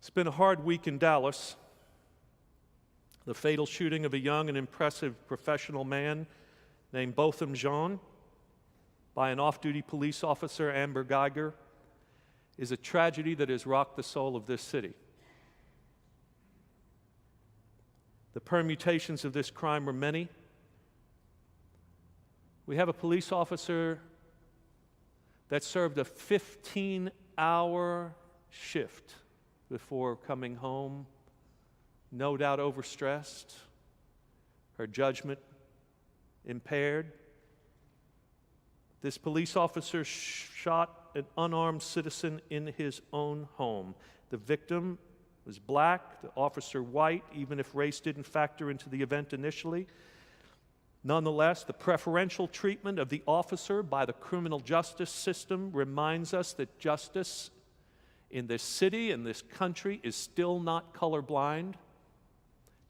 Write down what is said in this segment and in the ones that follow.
It's been a hard week in Dallas. The fatal shooting of a young and impressive professional man named Botham Jean by an off-duty police officer, Amber Guyger, is a tragedy that has rocked the soul of this city. The permutations of this crime are many. We have a police officer that served a 15-hour shift before coming home, no doubt overstressed, her judgment impaired. This police officer shot an unarmed citizen in his own home. The victim was black, the officer white, even if race didn't factor into the event initially. Nonetheless, the preferential treatment of the officer by the criminal justice system reminds us that justice in this city, in this country, is still not colorblind.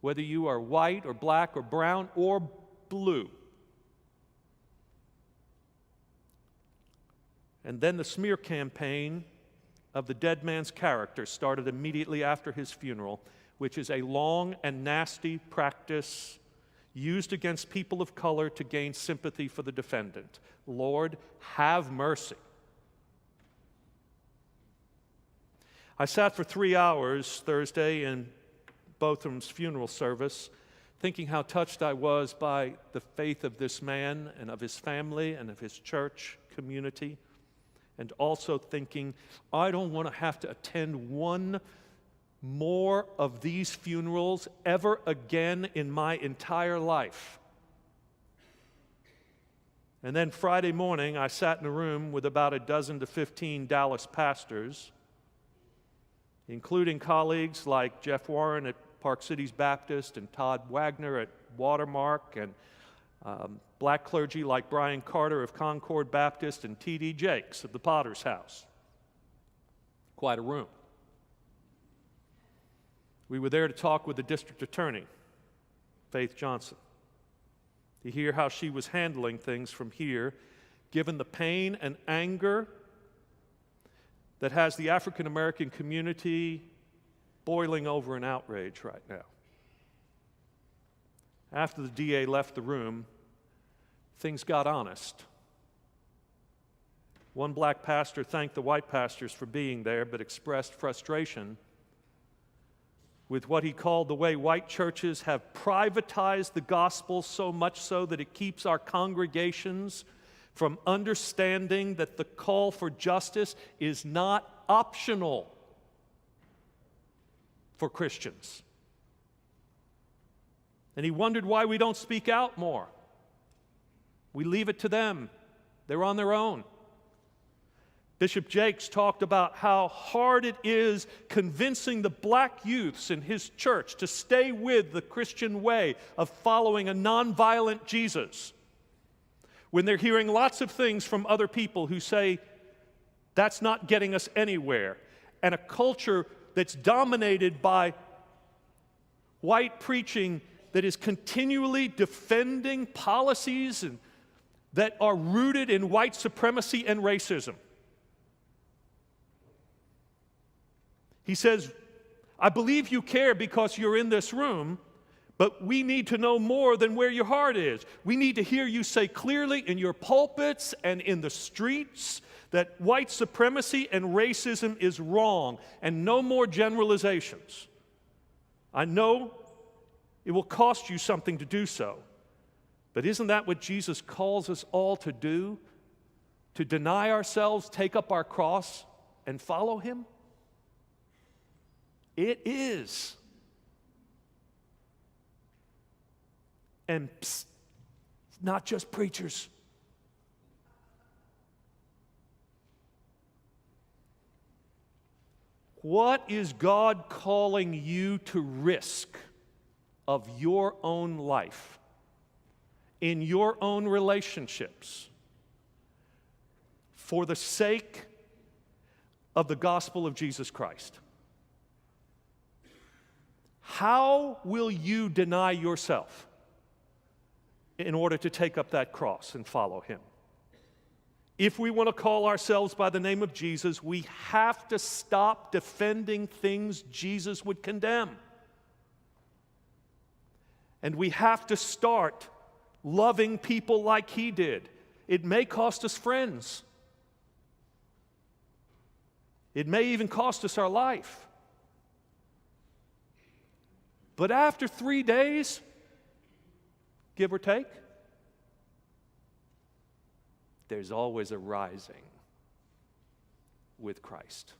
Whether you are white or black or brown or blue. And then the smear campaign of the dead man's character started immediately after his funeral, which is a long and nasty practice used against people of color to gain sympathy for the defendant. Lord, have mercy. I sat for 3 hours Thursday in Botham's funeral service, thinking how touched I was by the faith of this man and of his family and of his church community, and also thinking, I don't want to have to attend one more of these funerals ever again in my entire life. And then Friday morning, I sat in a room with about a dozen to 15 Dallas pastors, including colleagues like Jeff Warren at Park Cities Baptist and Todd Wagner at Watermark, and black clergy like Brian Carter of Concord Baptist and T.D. Jakes of the Potter's House. Quite a room. We were there to talk with the district attorney, Faith Johnson, to hear how she was handling things from here, given the pain and anger that has the African American community boiling over in outrage right now. After the DA left the room, things got honest. One black pastor thanked the white pastors for being there, but expressed frustration with what he called the way white churches have privatized the gospel so much so that it keeps our congregations from understanding that the call for justice is not optional for Christians. And he wondered why we don't speak out more. We leave it to them. They're on their own. Bishop Jakes talked about how hard it is convincing the black youths in his church to stay with the Christian way of following a nonviolent Jesus, when they're hearing lots of things from other people who say, that's not getting us anywhere, and a culture that's dominated by white preaching that is continually defending policies that are rooted in white supremacy and racism. He says, I believe you care because you're in this room, but we need to know more than where your heart is. We need to hear you say clearly in your pulpits and in the streets that white supremacy and racism is wrong, and no more generalizations. I know it will cost you something to do so, but isn't that what Jesus calls us all to do? To deny ourselves, take up our cross, and follow Him? It is. And psst, not just preachers. What is God calling you to risk of your own life, in your own relationships, for the sake of the gospel of Jesus Christ? How will you deny yourself in order to take up that cross and follow Him? If we want to call ourselves by the name of Jesus, we have to stop defending things Jesus would condemn. And we have to start loving people like he did. It may cost us friends. It may even cost us our life. But after 3 days, give or take, there's always a rising with Christ.